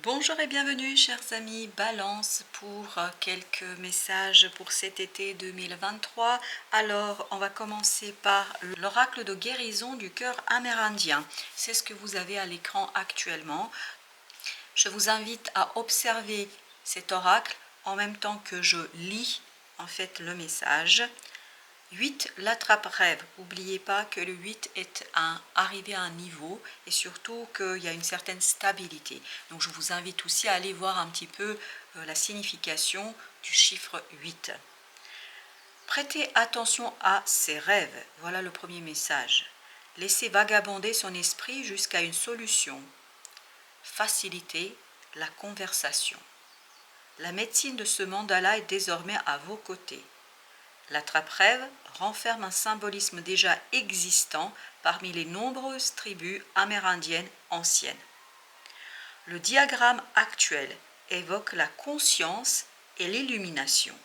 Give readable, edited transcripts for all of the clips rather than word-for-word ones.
Bonjour et bienvenue chers amis Balance pour quelques messages pour cet été 2023. Alors on va commencer par l'oracle de guérison du cœur amérindien. C'est ce que vous avez à l'écran actuellement. Je vous invite à observer cet oracle en même temps que je lis en fait le message. 8, l'attrape-rêve. N'oubliez pas que le 8 est arrivé à un niveau et surtout qu'il y a une certaine stabilité. Donc je vous invite aussi à aller voir un petit peu la signification du chiffre 8. Prêtez attention à ses rêves. Voilà le premier message. Laissez vagabonder son esprit jusqu'à une solution. Facilitez la conversation. La médecine de ce mandala est désormais à vos côtés. L'attrape-rêve renferme un symbolisme déjà existant parmi les nombreuses tribus amérindiennes anciennes. Le diagramme actuel évoque la conscience et l'illumination.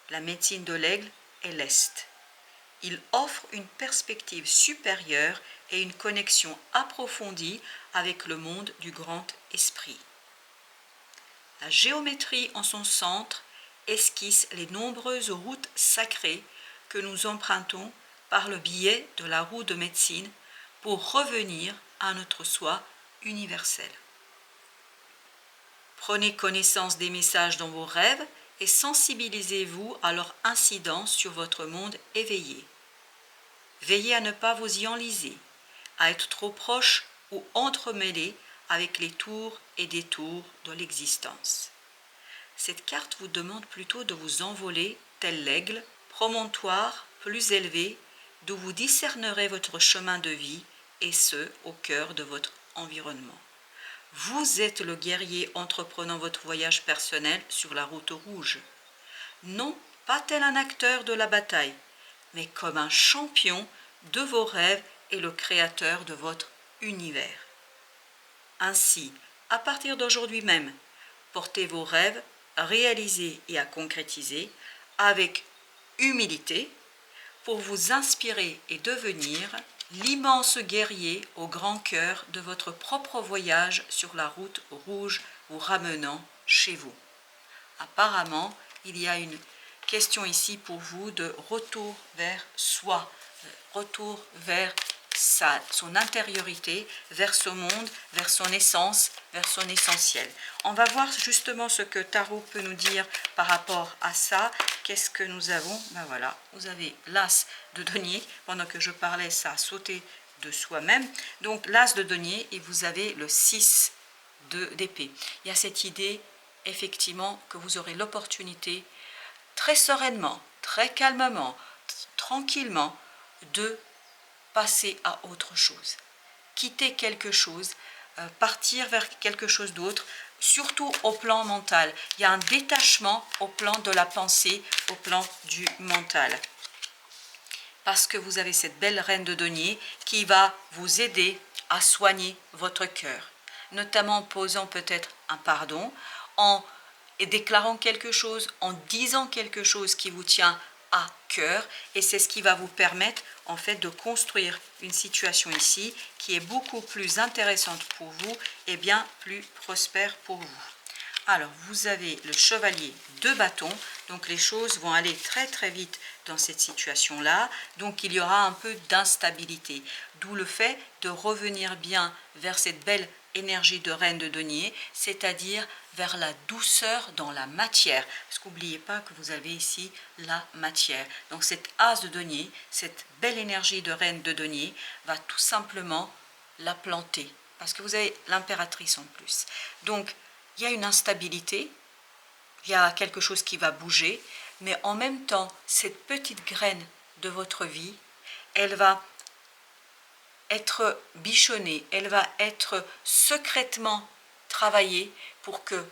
La médecine de l'aigle est l'Est. Il offre une perspective supérieure et une connexion approfondie avec le monde du grand esprit. La géométrie en son centre esquisse les nombreuses routes sacrées que nous empruntons par le biais de la roue de médecine pour revenir à notre soi universel. Prenez connaissance des messages dans vos rêves et sensibilisez-vous à leur incidence sur votre monde éveillé. Veillez à ne pas vous y enliser, à être trop proche ou entremêlé avec les tours et détours de l'existence. Cette carte vous demande plutôt de vous envoler, tel l'aigle, promontoire plus élevé, d'où vous discernerez votre chemin de vie, et ce, au cœur de votre environnement. Vous êtes le guerrier entreprenant votre voyage personnel sur la route rouge. Non, pas tel un acteur de la bataille, mais comme un champion de vos rêves et le créateur de votre univers. Ainsi, à partir d'aujourd'hui même, portez vos rêves à réaliser et à concrétiser avec humilité pour vous inspirer et devenir l'immense guerrier au grand cœur de votre propre voyage sur la route rouge vous ramenant chez vous. Apparemment, il y a une question ici pour vous de retour vers soi, retour vers son intériorité, vers ce monde, vers son essence, vers son essentiel. On va voir justement ce que Tarot peut nous dire par rapport à ça. Qu'est-ce que nous avons? Ben voilà, vous avez l'As de denier. Pendant que je parlais, ça a sauté de soi-même. Donc l'As de denier et vous avez le 6 d'épée. Il y a cette idée effectivement que vous aurez l'opportunité très sereinement, très calmement, tranquillement de passer à autre chose, quitter quelque chose, partir vers quelque chose d'autre, surtout au plan mental. Il y a un détachement au plan de la pensée, au plan du mental. Parce que vous avez cette belle reine de denier qui va vous aider à soigner votre cœur, notamment en posant peut-être un pardon, en déclarant quelque chose, en disant quelque chose qui vous tient à cœur, et c'est ce qui va vous permettre en fait de construire une situation ici qui est beaucoup plus intéressante pour vous et bien plus prospère pour vous. Alors vous avez le chevalier de bâton, donc les choses vont aller très très vite dans cette situation là, donc il y aura un peu d'instabilité, d'où le fait de revenir bien vers cette belle énergie de reine de denier, c'est-à-dire vers la douceur dans la matière, parce qu'oubliez pas que vous avez ici la matière. Donc cette as de denier, cette belle énergie de reine de denier va tout simplement la planter, parce que vous avez l'impératrice en plus. Donc il y a une instabilité, il y a quelque chose qui va bouger, mais en même temps, cette petite graine de votre vie, elle va être bichonnée, elle va être secrètement travaillée pour que,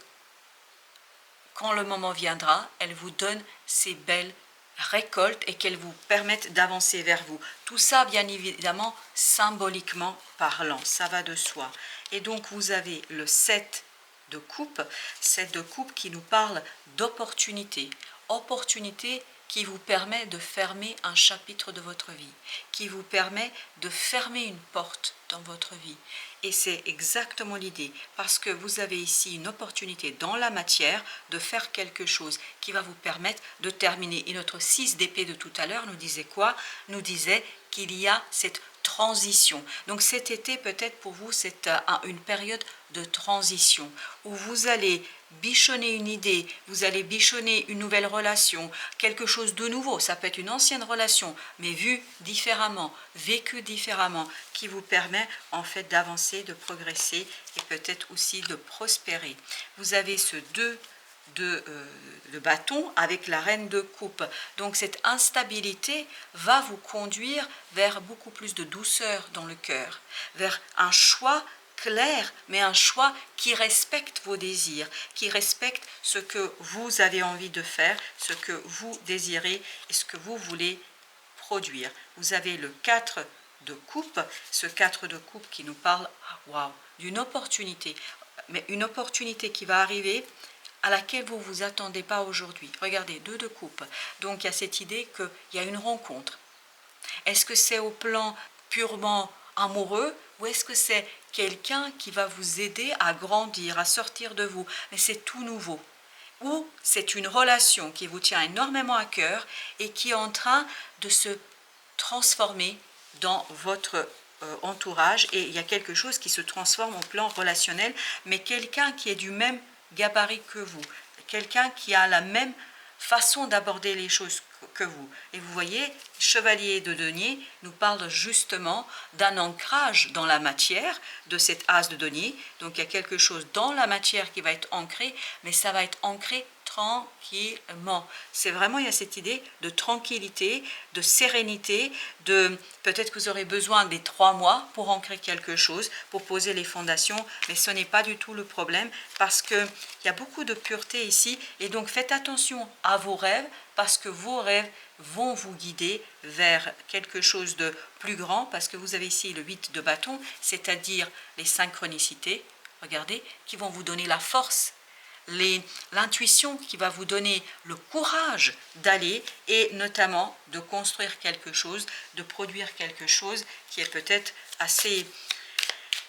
quand le moment viendra, elle vous donne ces belles récoltes et qu'elle vous permette d'avancer vers vous. Tout ça, bien évidemment, symboliquement parlant, ça va de soi. Et donc, vous avez le 7 de coupe qui nous parle d'opportunité. Opportunité qui vous permet de fermer un chapitre de votre vie, qui vous permet de fermer une porte dans votre vie. Et c'est exactement l'idée, parce que vous avez ici une opportunité dans la matière de faire quelque chose qui va vous permettre de terminer. Et notre 6 d'épée de tout à l'heure nous disait quoi? Nous disait qu'il y a cette transition. Donc cet été, peut-être pour vous, c'est une période de transition où vous allez bichonner une idée, vous allez bichonner une nouvelle relation, quelque chose de nouveau. Ça peut être une ancienne relation, mais vue différemment, vécue différemment, qui vous permet en fait d'avancer, de progresser et peut-être aussi de prospérer. Vous avez ce 2 de bâton avec la reine de coupe. Donc cette instabilité va vous conduire vers beaucoup plus de douceur dans le cœur, vers un choix clair, mais un choix qui respecte vos désirs, qui respecte ce que vous avez envie de faire, ce que vous désirez et ce que vous voulez produire. Vous avez le 4 de coupe, ce 4 de coupe qui nous parle waouh, d'une opportunité, mais une opportunité qui va arriver à laquelle vous ne vous attendez pas aujourd'hui. Regardez, 2 de coupe. Donc il y a cette idée qu'il y a une rencontre. Est-ce que c'est au plan purement amoureux ou est-ce que c'est quelqu'un qui va vous aider à grandir, à sortir de vous? Mais c'est tout nouveau. Ou c'est une relation qui vous tient énormément à cœur et qui est en train de se transformer dans votre entourage, et il y a quelque chose qui se transforme au plan relationnel, mais quelqu'un qui est du même gabarit que vous, quelqu'un qui a la même façon d'aborder les choses que vous. Et vous voyez, chevalier de denier nous parle justement d'un ancrage dans la matière de cet as de denier. Donc il y a quelque chose dans la matière qui va être ancré, mais ça va être ancré tranquillement. C'est vraiment, il y a cette idée de tranquillité, de sérénité, de peut-être que vous aurez besoin des 3 mois pour ancrer quelque chose, pour poser les fondations, mais ce n'est pas du tout le problème parce qu'il y a beaucoup de pureté ici, et donc faites attention à vos rêves parce que vos rêves vont vous guider vers quelque chose de plus grand, parce que vous avez ici le 8 de bâton, c'est-à-dire les synchronicités, regardez, qui vont vous donner la force, l'intuition qui va vous donner le courage d'aller et notamment de construire quelque chose, de produire quelque chose qui est peut-être assez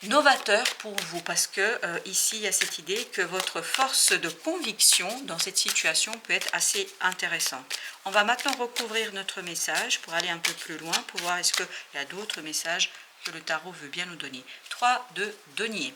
novateur pour vous, parce que ici il y a cette idée que votre force de conviction dans cette situation peut être assez intéressante. On va maintenant recouvrir notre message pour aller un peu plus loin, pour voir est-ce qu'il y a d'autres messages que le tarot veut bien nous donner. 3 de denier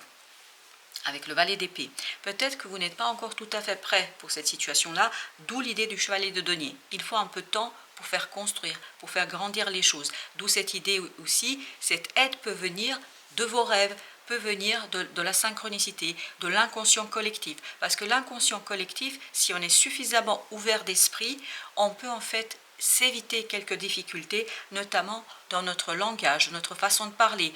avec le valet d'épée. Peut-être que vous n'êtes pas encore tout à fait prêt pour cette situation-là, d'où l'idée du chevalier de denier. Il faut un peu de temps pour faire construire, pour faire grandir les choses. D'où cette idée aussi, cette aide peut venir de vos rêves, peut venir de la synchronicité, de l'inconscient collectif. Parce que l'inconscient collectif, si on est suffisamment ouvert d'esprit, on peut en fait s'éviter quelques difficultés, notamment dans notre langage, notre façon de parler.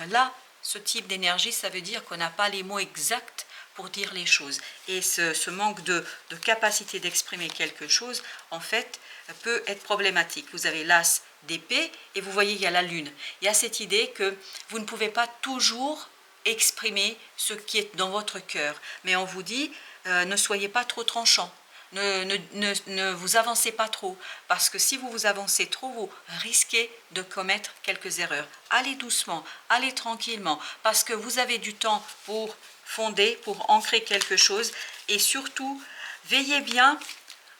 Là, ce type d'énergie, ça veut dire qu'on n'a pas les mots exacts pour dire les choses. Et ce manque de capacité d'exprimer quelque chose, en fait, peut être problématique. Vous avez l'as d'épée et vous voyez, il y a la lune. Il y a cette idée que vous ne pouvez pas toujours exprimer ce qui est dans votre cœur. Mais on vous dit, ne soyez pas trop tranchant. Ne vous avancez pas trop, parce que si vous vous avancez trop, vous risquez de commettre quelques erreurs. Allez doucement, allez tranquillement, parce que vous avez du temps pour fonder, pour ancrer quelque chose, et surtout, veillez bien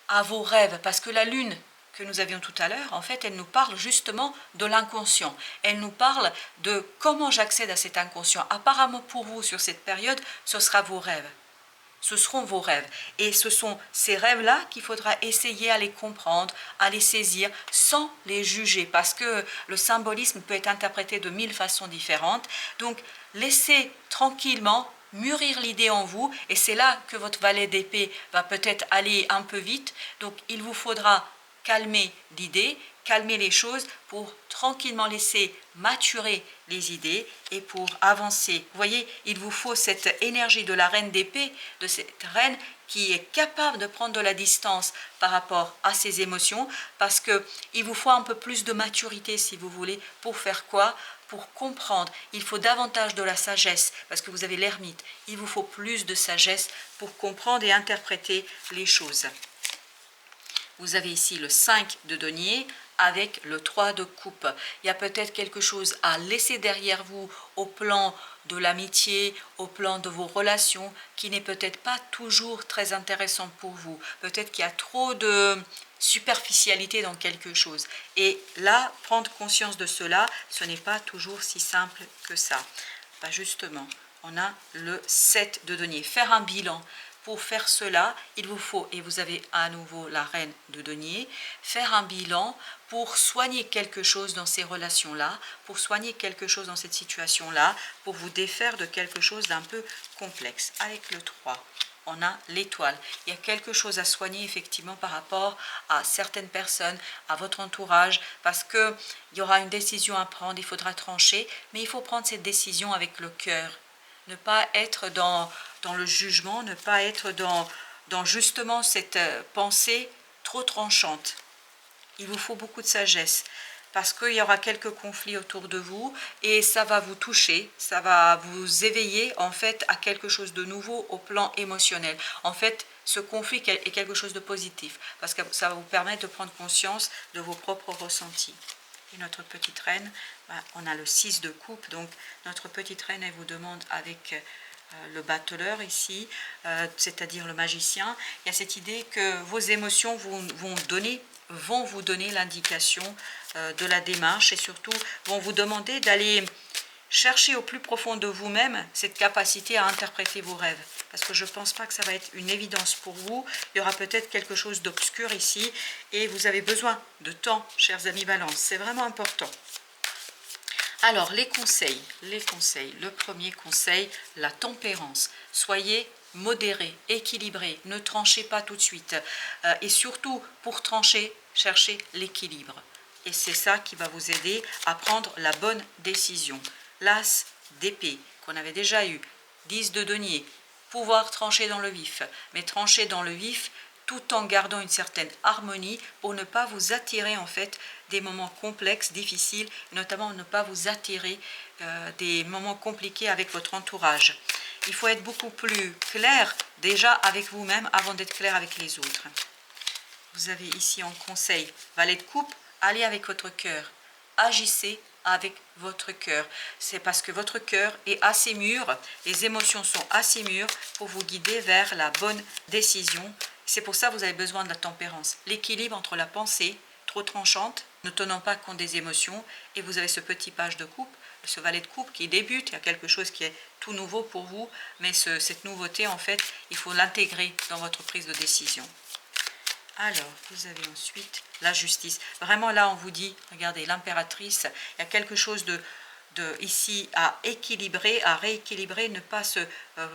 à vos rêves, parce que la lune que nous avions tout à l'heure, en fait, elle nous parle justement de l'inconscient. Elle nous parle de comment j'accède à cet inconscient. Apparemment pour vous, sur cette période, ce sera vos rêves. Ce seront vos rêves. Et ce sont ces rêves-là qu'il faudra essayer à les comprendre, à les saisir, sans les juger, parce que le symbolisme peut être interprété de 1000 façons différentes. Donc, laissez tranquillement mûrir l'idée en vous, et c'est là que votre valet d'épée va peut-être aller un peu vite. Donc, il vous faudra calmer l'idée, calmer les choses pour tranquillement laisser maturer les idées et pour avancer. Vous voyez, il vous faut cette énergie de la reine d'épée, de cette reine qui est capable de prendre de la distance par rapport à ses émotions, parce qu'il vous faut un peu plus de maturité, si vous voulez, pour faire quoi? Pour comprendre. Il faut davantage de la sagesse, parce que vous avez l'ermite. Il vous faut plus de sagesse pour comprendre et interpréter les choses. Vous avez ici le 5 de denier avec le 3 de coupe. Il y a peut-être quelque chose à laisser derrière vous au plan de l'amitié, au plan de vos relations, qui n'est peut-être pas toujours très intéressant pour vous. Peut-être qu'il y a trop de superficialité dans quelque chose. Et là, prendre conscience de cela, ce n'est pas toujours si simple que ça. Ben justement, on a le 7 de denier. Faire un bilan. Pour faire cela, il vous faut, et vous avez à nouveau la reine de denier, faire un bilan pour soigner quelque chose dans ces relations-là, pour soigner quelque chose dans cette situation-là, pour vous défaire de quelque chose d'un peu complexe. Avec le 3, on a l'étoile. Il y a quelque chose à soigner effectivement par rapport à certaines personnes, à votre entourage, parce qu'il y aura une décision à prendre, il faudra trancher, mais il faut prendre cette décision avec le cœur. Ne pas être dans le jugement, ne pas être dans justement cette pensée trop tranchante. Il vous faut beaucoup de sagesse parce qu'il y aura quelques conflits autour de vous et ça va vous toucher, ça va vous éveiller en fait à quelque chose de nouveau au plan émotionnel. En fait, ce conflit est quelque chose de positif parce que ça va vous permettre de prendre conscience de vos propres ressentis. Et notre petite reine, on a le 6 de coupe, donc notre petite reine, elle vous demande avec le battleur ici, c'est-à-dire le magicien, il y a cette idée que vos émotions vont vous donner l'indication de la démarche et surtout vont vous demander d'aller chercher au plus profond de vous-même cette capacité à interpréter vos rêves. Parce que je ne pense pas que ça va être une évidence pour vous. Il y aura peut-être quelque chose d'obscur ici et vous avez besoin de temps, chers amis Balance. C'est vraiment important. Alors, les conseils. Le premier conseil, la tempérance. Soyez modéré, équilibré, ne tranchez pas tout de suite. Et surtout, pour trancher, cherchez l'équilibre. Et c'est ça qui va vous aider à prendre la bonne décision. L'as d'épée, qu'on avait déjà eu, 10 de denier, pouvoir trancher dans le vif. Mais trancher dans le vif tout en gardant une certaine harmonie pour ne pas vous attirer en fait des moments complexes, difficiles, notamment ne pas vous attirer des moments compliqués avec votre entourage. Il faut être beaucoup plus clair déjà avec vous-même avant d'être clair avec les autres. Vous avez ici en conseil, valet de coupe, allez avec votre cœur, agissez avec votre cœur. C'est parce que votre cœur est assez mûr, les émotions sont assez mûres pour vous guider vers la bonne décision. C'est pour ça que vous avez besoin de la tempérance. L'équilibre entre la pensée, trop tranchante, ne tenant pas compte des émotions, et vous avez ce petit page de coupe, ce valet de coupe qui débute, il y a quelque chose qui est tout nouveau pour vous, mais cette nouveauté, en fait, il faut l'intégrer dans votre prise de décision. Alors, vous avez ensuite la justice. Vraiment, là, on vous dit, regardez, l'impératrice, il y a quelque chose de ici à équilibrer, à rééquilibrer, ne pas se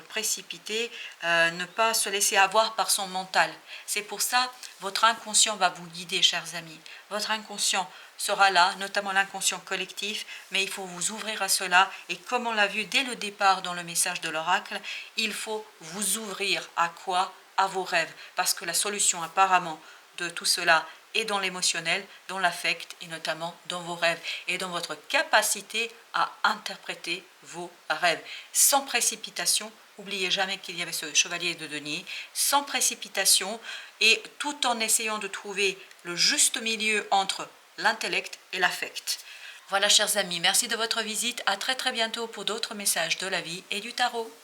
précipiter, ne pas se laisser avoir par son mental. C'est pour ça, votre inconscient va vous guider, chers amis. Votre inconscient sera là, notamment l'inconscient collectif, mais il faut vous ouvrir à cela. Et comme on l'a vu dès le départ dans le message de l'oracle, il faut vous ouvrir à quoi? À vos rêves, parce que la solution apparemment de tout cela est dans l'émotionnel, dans l'affect et notamment dans vos rêves et dans votre capacité à interpréter vos rêves. Sans précipitation, n'oubliez jamais qu'il y avait ce chevalier de denier, sans précipitation et tout en essayant de trouver le juste milieu entre l'intellect et l'affect. Voilà chers amis, merci de votre visite, à très bientôt pour d'autres messages de la vie et du tarot.